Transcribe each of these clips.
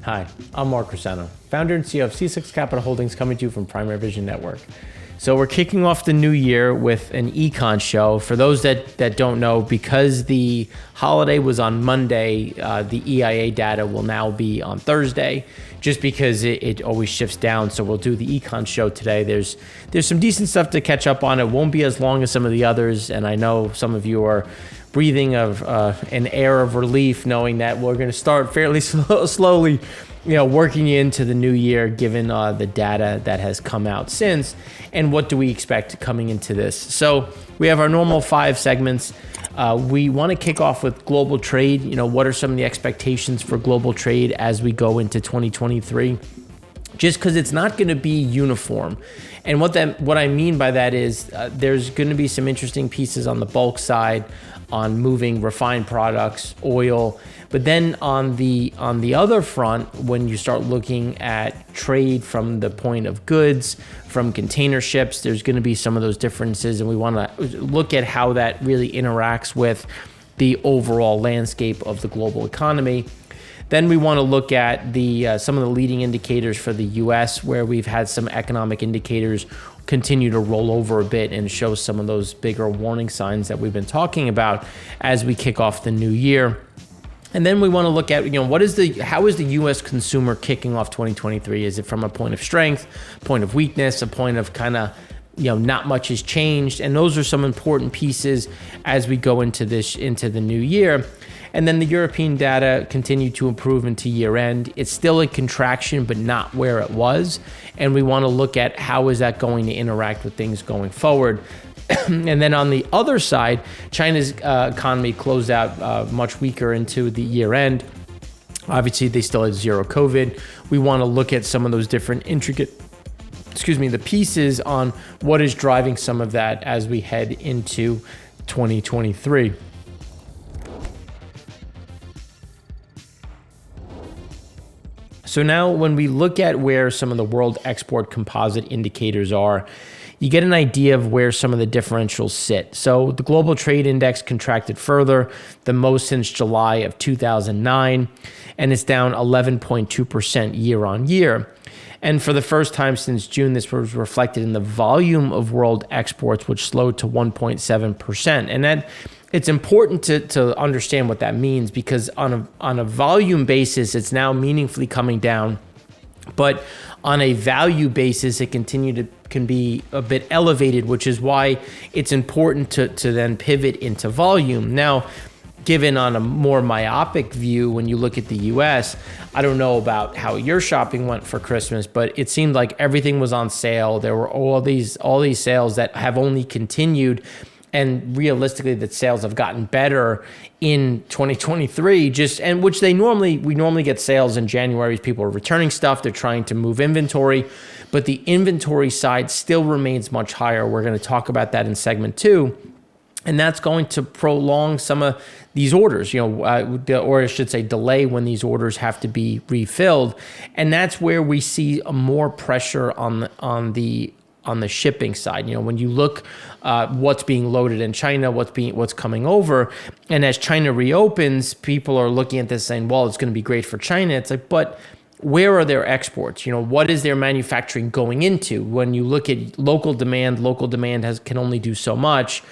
Hi, I'm Mark Rosano, founder and CEO of C6 Capital Holdings, coming to you from Primary Vision Network. So we're kicking off the new year with an econ show. For those that don't know, because the holiday was on Monday, the EIA data will now be on Thursday, just because it always shifts down. So we'll do the econ show today. There's some decent stuff to catch up on. It won't be as long as some of the others, and I know some of you are breathing of an air of relief, knowing that we're going to start fairly slowly, working into the new year, given the data that has come out since, and what do we expect coming into this. So we have our normal 5 segments. We want to kick off with global trade. What are some of the expectations for global trade as we go into 2023? Just because it's not going to be uniform. And what I mean by that is there's going to be some interesting pieces on the bulk side, on moving refined products, oil. But then on the other front, when you start looking at trade from the point of goods, from container ships, there's going to be some of those differences, and we want to look at how that really interacts with the overall landscape of the global economy. Then we want to look at some of the leading indicators for the U.S., where we've had some economic indicators continue to roll over a bit and show some of those bigger warning signs that we've been talking about as we kick off the new year. And then we want to look at, how is the U.S. consumer kicking off 2023? Is it from a point of strength, point of weakness, a point of kind of, not much has changed? And those are some important pieces as we go into the new year. And then the European data continue to improve into year end. It's still in contraction, but not where it was. And we want to look at how is that going to interact with things going forward. And then on the other side, China's economy closed out much weaker into the year end. Obviously, they still had zero COVID. We want to look at some of those different the pieces on what is driving some of that as we head into 2023. So now when we look at where some of the world export composite indicators are, you get an idea of where some of the differentials sit. So the global trade index contracted further, the most since July of 2009, and it's down 11.2% year on year. And for the first time since June, this was reflected in the volume of world exports, which slowed to 1.7%. And that it's important to understand what that means, because on a volume basis, it's now meaningfully coming down. But on a value basis, it can be a bit elevated, which is why it's important to then pivot into volume. Now, given on a more myopic view, when you look at the US, I don't know about how your shopping went for Christmas, but it seemed like everything was on sale. There were all these sales that have only continued, and realistically that sales have gotten better in 2023, which we normally get sales in January. People are returning stuff, they're trying to move inventory, but the inventory side still remains much higher. We're going to talk about that in segment 2. And that's going to prolong some of these orders, or I should say delay when these orders have to be refilled. And that's where we see more pressure on the shipping side. When you look what's being loaded in China, what's coming over, and as China reopens, people are looking at this saying, well, it's going to be great for China. It's like, but where are their exports? What is their manufacturing going into? When you look at local demand can only do so much.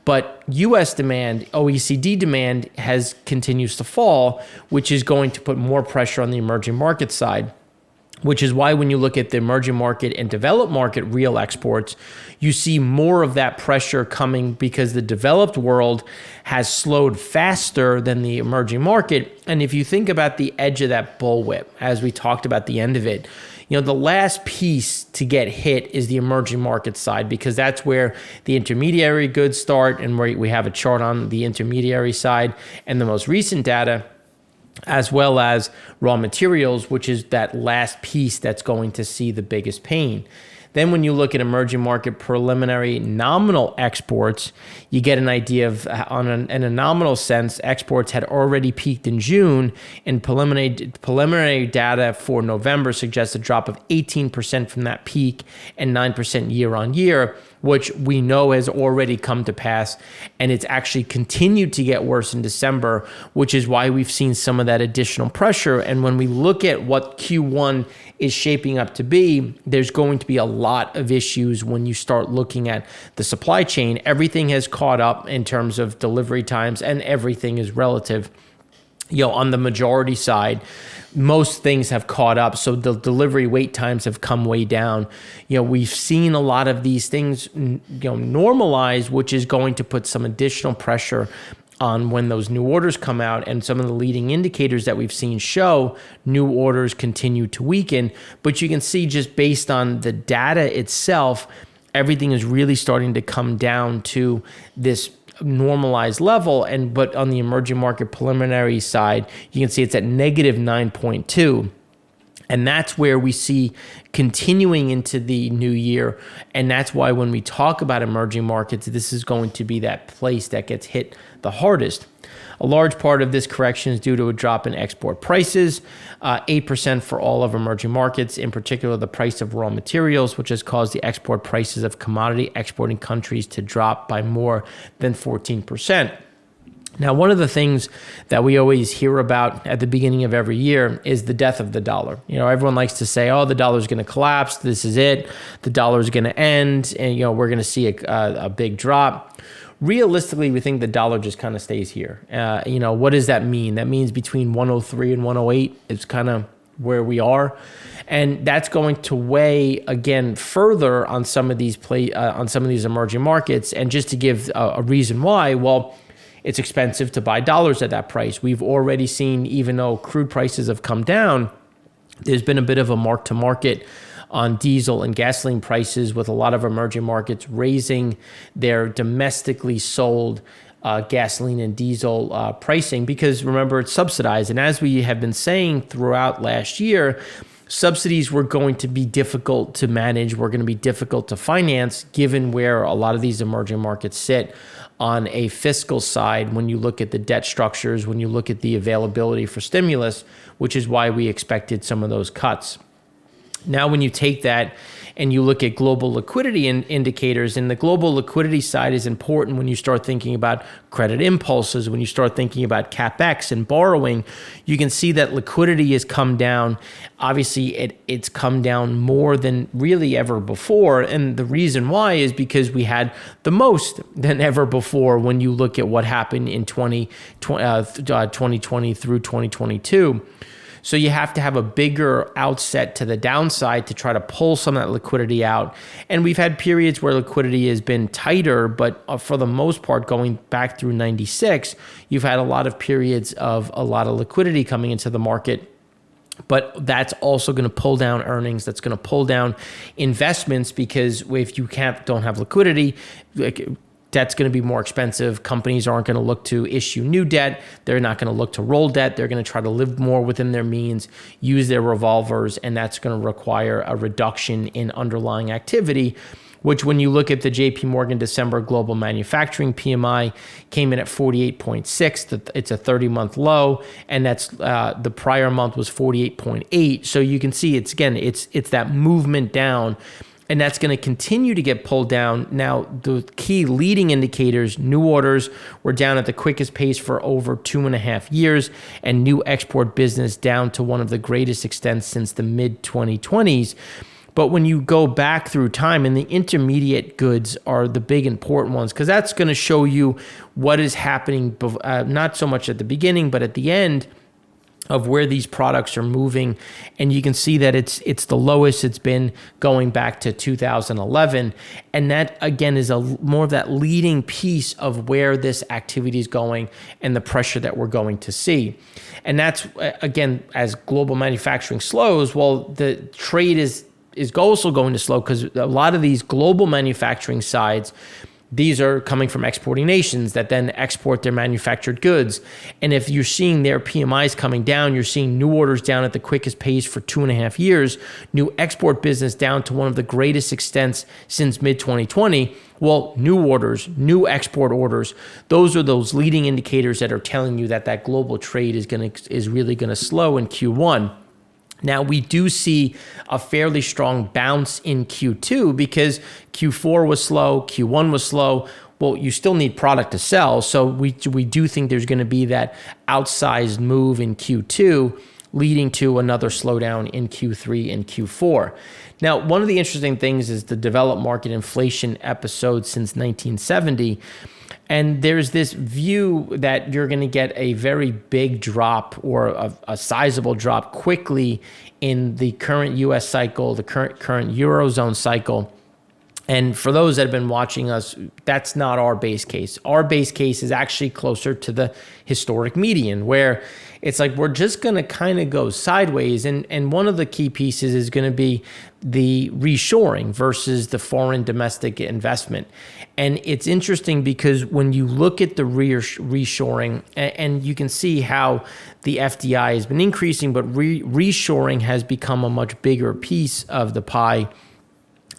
But U.S. demand, OECD demand continues to fall, which is going to put more pressure on the emerging market side, which is why when you look at the emerging market and developed market real exports, you see more of that pressure coming because the developed world has slowed faster than the emerging market. And if you think about the edge of that bullwhip, as we talked about the end of it, the last piece to get hit is the emerging market side, because that's where the intermediary goods start, and where we have a chart on the intermediary side and the most recent data, as well as raw materials, which is that last piece that's going to see the biggest pain. Then when you look at emerging market preliminary nominal exports, you get an idea of, in a nominal sense, exports had already peaked in June, and preliminary data for November suggests a drop of 18% from that peak and 9% year on year. which we know has already come to pass, and it's actually continued to get worse in December, which is why we've seen some of that additional pressure. And when we look at what Q1 is shaping up to be, there's going to be a lot of issues when you start looking at the supply chain. Everything has caught up in terms of delivery times, and everything is relative. On the majority side, most things have caught up. So the delivery wait times have come way down. We've seen a lot of these things, normalize, which is going to put some additional pressure on when those new orders come out. And some of the leading indicators that we've seen show new orders continue to weaken. But you can see just based on the data itself, everything is really starting to come down to this normalized level. But on the emerging market preliminary side, you can see it's at negative 9.2. And that's where we see continuing into the new year. And that's why when we talk about emerging markets, this is going to be that place that gets hit the hardest. A large part of this correction is due to a drop in export prices, 8% for all of emerging markets, in particular the price of raw materials, which has caused the export prices of commodity exporting countries to drop by more than 14%. Now, one of the things that we always hear about at the beginning of every year is the death of the dollar. Everyone likes to say, oh, the dollar is going to collapse. This is it. The dollar is going to end. And, we're going to see a big drop. Realistically, we think the dollar just kind of stays here. What does that mean? That means between 103 and 108 is kind of where we are. And that's going to weigh again further on some of these emerging markets. And just to give a reason why, well, it's expensive to buy dollars at that price. We've already seen, even though crude prices have come down, there's been a bit of a mark to market on diesel and gasoline prices, with a lot of emerging markets raising their domestically sold gasoline and diesel pricing, because remember, it's subsidized. And as we have been saying throughout last year, subsidies were going to be difficult to manage, were going to be difficult to finance, given where a lot of these emerging markets sit on a fiscal side when you look at the debt structures, when you look at the availability for stimulus, which is why we expected some of those cuts. Now, when you take that and you look at global liquidity indicators, and the global liquidity side is important when you start thinking about credit impulses, when you start thinking about CapEx and borrowing, you can see that liquidity has come down. Obviously, it's come down more than really ever before. And the reason why is because we had the most than ever before when you look at what happened in 2020 through 2022. So you have to have a bigger outset to the downside to try to pull some of that liquidity out. And we've had periods where liquidity has been tighter, but for the most part, going back through 96, you've had a lot of periods of a lot of liquidity coming into the market. But that's also going to pull down earnings. That's going to pull down investments, because if you don't have liquidity, debt's going to be more expensive. Companies aren't going to look to issue new debt. They're not going to look to roll debt. They're going to try to live more within their means, use their revolvers, and that's going to require a reduction in underlying activity, which when you look at the JP Morgan December global manufacturing PMI came in at 48.6. It's a 30-month low, and that's the prior month was 48.8. So you can see it's that movement down. And that's going to continue to get pulled down. Now, the key leading indicators, new orders were down at the quickest pace for over 2.5 years, and new export business down to one of the greatest extents since the mid-2020s. But when you go back through time, and the intermediate goods are the big important ones, because that's going to show you what is happening, not so much at the beginning, but at the end of where these products are moving. And you can see that it's the lowest it's been going back to 2011. And that, again, is more of that leading piece of where this activity is going and the pressure that we're going to see. And that's, again, as global manufacturing slows, well, the trade is also going to slow, because a lot of these global manufacturing sides, these are coming from exporting nations that then export their manufactured goods. And if you're seeing their PMIs coming down, you're seeing new orders down at the quickest pace for 2.5 years, new export business down to one of the greatest extents since mid-2020. Well, new orders, new export orders, those are those leading indicators that are telling you that global trade is really going to slow in Q1. Now, we do see a fairly strong bounce in Q2 because Q4 was slow, Q1 was slow. Well, you still need product to sell. So we do think there's going to be that outsized move in Q2, leading to another slowdown in Q3 and Q4. Now, one of the interesting things is the developed market inflation episode since 1970. And there's this view that you're going to get a very big drop or a sizable drop quickly in the current U.S. cycle, the current Eurozone cycle. And for those that have been watching us, that's not our base case. Our base case is actually closer to the historic median, where it's like we're just going to kind of go sideways. And one of the key pieces is going to be the reshoring versus the foreign domestic investment. And it's interesting because when you look at the reshoring, and you can see how the FDI has been increasing, but reshoring has become a much bigger piece of the pie.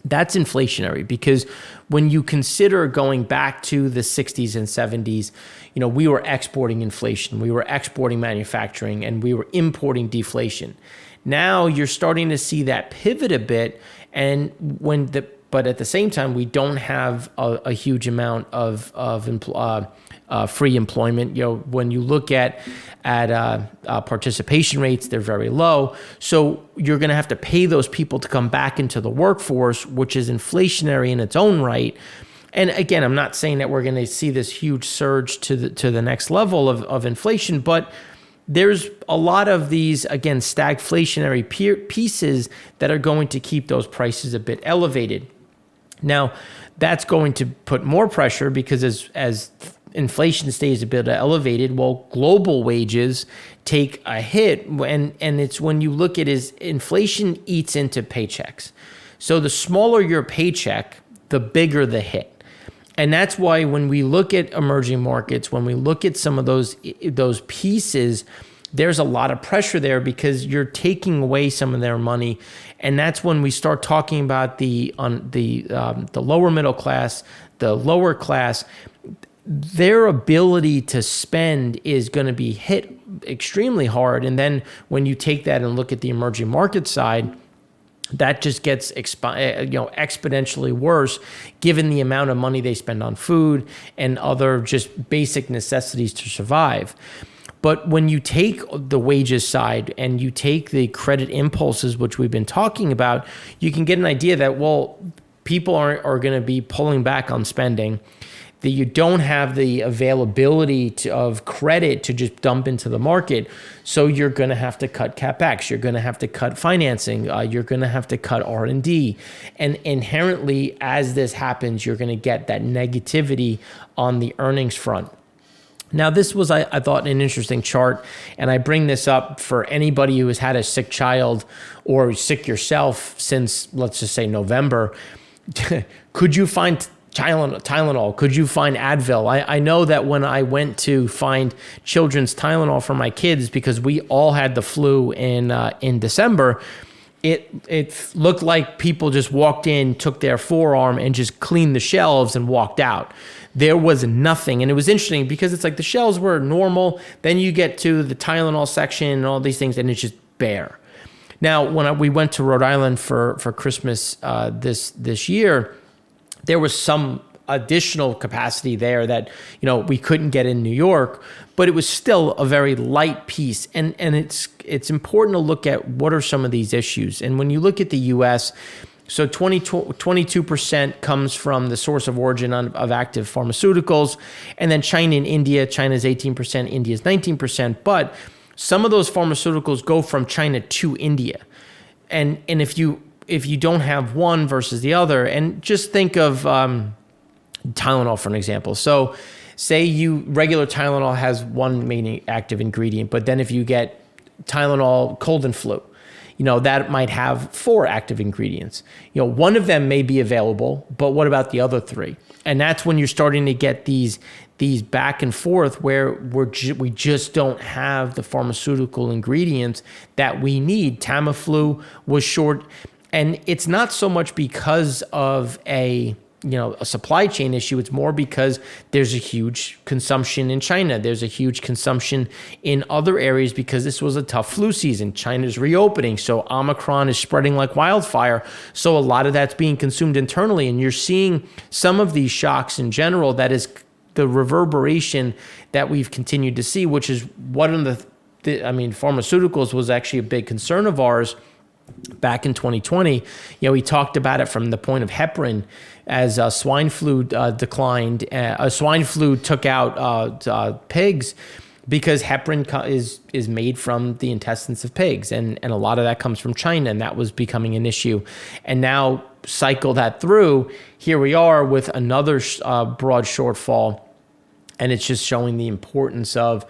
That's inflationary, because when you consider going back to the 60s and 70s, we were exporting inflation, we were exporting manufacturing, and we were importing deflation. Now you're starting to see that pivot a bit, but at the same time, we don't have a huge amount of free employment. When you look at participation rates, they're very low. So you're going to have to pay those people to come back into the workforce, which is inflationary in its own right. And again, I'm not saying that we're going to see this huge surge to the next level of inflation, but there's a lot of these, again, stagflationary pieces that are going to keep those prices a bit elevated. Now, that's going to put more pressure because as inflation stays a bit elevated, well, global wages take a hit. And it's when you look at is inflation eats into paychecks. So the smaller your paycheck, the bigger the hit. And that's why when we look at emerging markets, when we look at some of those pieces, there's a lot of pressure there because you're taking away some of their money. And that's when we start talking about the lower middle class, the lower class. Their ability to spend is going to be hit extremely hard. And then when you take that and look at the emerging market side, that just gets exponentially worse given the amount of money they spend on food and other just basic necessities to survive. But when you take the wages side and you take the credit impulses, which we've been talking about, you can get an idea that, well, people are going to be pulling back on spending, that you don't have the availability of credit to just dump into the market. So you're going to have to cut CapEx. You're going to have to cut financing. You're going to have to cut R&D. And inherently, as this happens, you're going to get that negativity on the earnings front. Now, this was, I thought, an interesting chart, and I bring this up for anybody who has had a sick child or sick yourself since, let's just say, November. Could you find Tylenol? Could you find Advil? I know that when I went to find children's Tylenol for my kids, because we all had the flu in December, it looked like people just walked in, took their forearm, and just cleaned the shelves and walked out. There was nothing. And it was interesting because it's like the shelves were normal. Then you get to the Tylenol section and all these things, and it's just bare. Now, when we went to Rhode Island for Christmas this year, there was some additional capacity there that we couldn't get in New York, but it was still a very light piece. And it's important to look at what are some of these issues. And when you look at the U.S., so 22% comes from the source of origin of active pharmaceuticals, and then China and India. China's 18%, India's 19%. But some of those pharmaceuticals go from China to India, and if you don't have one versus the other, and just think of Tylenol for an example. So say regular Tylenol has one main active ingredient, but then if you get Tylenol cold and flu, that might have 4 active ingredients. One of them may be available, but what about the other 3? And that's when you're starting to get these back and forth where we just don't have the pharmaceutical ingredients that we need. Tamiflu was short, and it's not so much because of a a supply chain issue. It's more because there's a huge consumption in China. There's a huge consumption in other areas because this was a tough flu season. China's reopening, so Omicron is spreading like wildfire. So a lot of that's being consumed internally, and you're seeing some of these shocks in general. That is the reverberation that we've continued to see, which is one of pharmaceuticals was actually a big concern of ours back in 2020. We talked about it from the point of heparin as swine flu declined. Swine flu took out pigs because heparin is made from the intestines of pigs, and a lot of that comes from China, and that was becoming an issue. And now cycle that through, here we are with another broad shortfall. And it's just showing the importance of,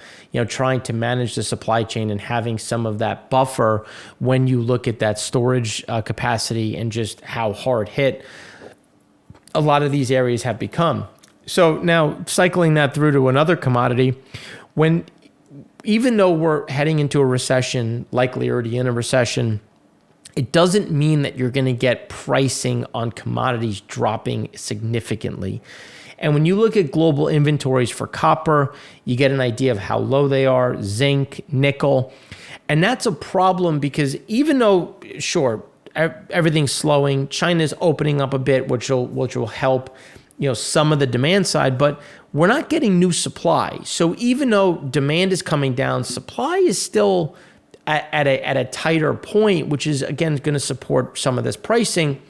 trying to manage the supply chain and having some of that buffer when you look at that storage capacity and just how hard hit a lot of these areas have become. So now cycling that through to another commodity, even though we're heading into a recession, likely already in a recession, it doesn't mean that you're going to get pricing on commodities dropping significantly. And when you look at global inventories for copper, you get an idea of how low they are, zinc, nickel. And that's a problem because even though, sure, everything's slowing, China's opening up a bit, which will help, some of the demand side, but we're not getting new supply. So even though demand is coming down, supply is still at a tighter point, which is, again, going to support some of this pricing,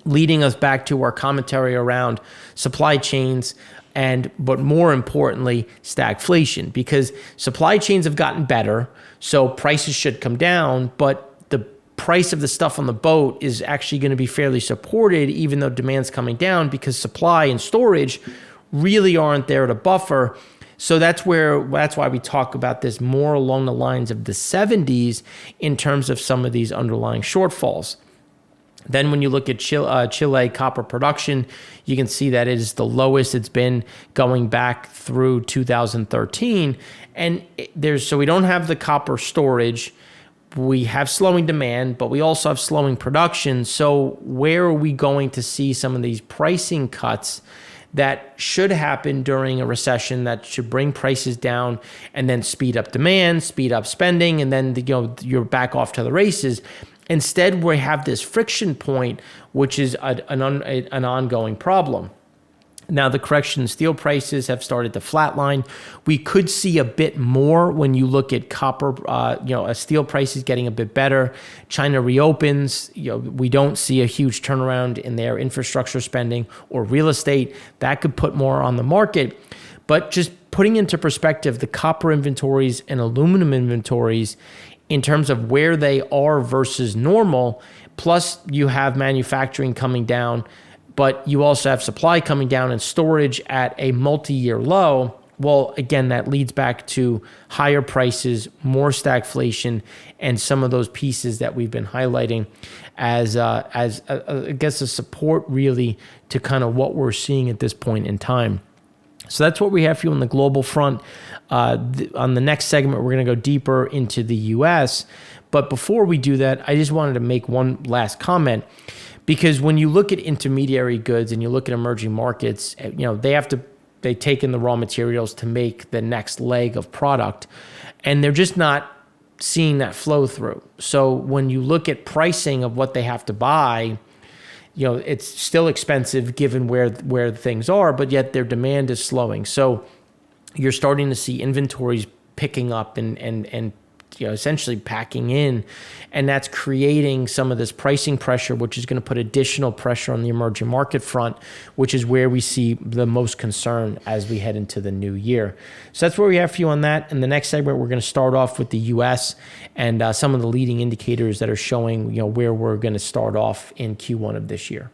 leading us back to our commentary around supply chains but more importantly, stagflation, because supply chains have gotten better, so prices should come down, but the price of the stuff on the boat is actually going to be fairly supported, even though demand's coming down, because supply and storage really aren't there to buffer. So that's why we talk about this more along the lines of the 70s in terms of some of these underlying shortfalls. Then when you look at Chile copper production, you can see that it is the lowest it's been going back through 2013. And so we don't have the copper storage. We have slowing demand, but we also have slowing production. So where are we going to see some of these pricing cuts that should happen during a recession that should bring prices down and then speed up demand, speed up spending, and then you're back off to the races? Instead, we have this friction point, which is an ongoing problem. Now, the correction in steel prices have started to flatline. We could see a bit more when you look at copper, steel prices getting a bit better. China reopens, we don't see a huge turnaround in their infrastructure spending or real estate. That could put more on the market. But just putting into perspective the copper inventories and aluminum inventories in terms of where they are versus normal, plus you have manufacturing coming down, but you also have supply coming down and storage at a multi-year low. Well, again, that leads back to higher prices, more stagflation, and some of those pieces that we've been highlighting as I guess a support really to kind of what we're seeing at this point in time. So that's what we have for you on the global front. On the next segment, we're going to go deeper into the U.S. But before we do that, I just wanted to make one last comment, because when you look at intermediary goods and you look at emerging markets, they take in the raw materials to make the next leg of product, and they're just not seeing that flow through. So when you look at pricing of what they have to buy, it's still expensive given where things are, but yet their demand is slowing. So you're starting to see inventories picking up and essentially packing in, and that's creating some of this pricing pressure, which is going to put additional pressure on the emerging market front, which is where we see the most concern as we head into the new year. So that's where we have for you on that. In the next segment, we're going to start off with the U.S. and some of the leading indicators that are showing where we're going to start off in Q1 of this year.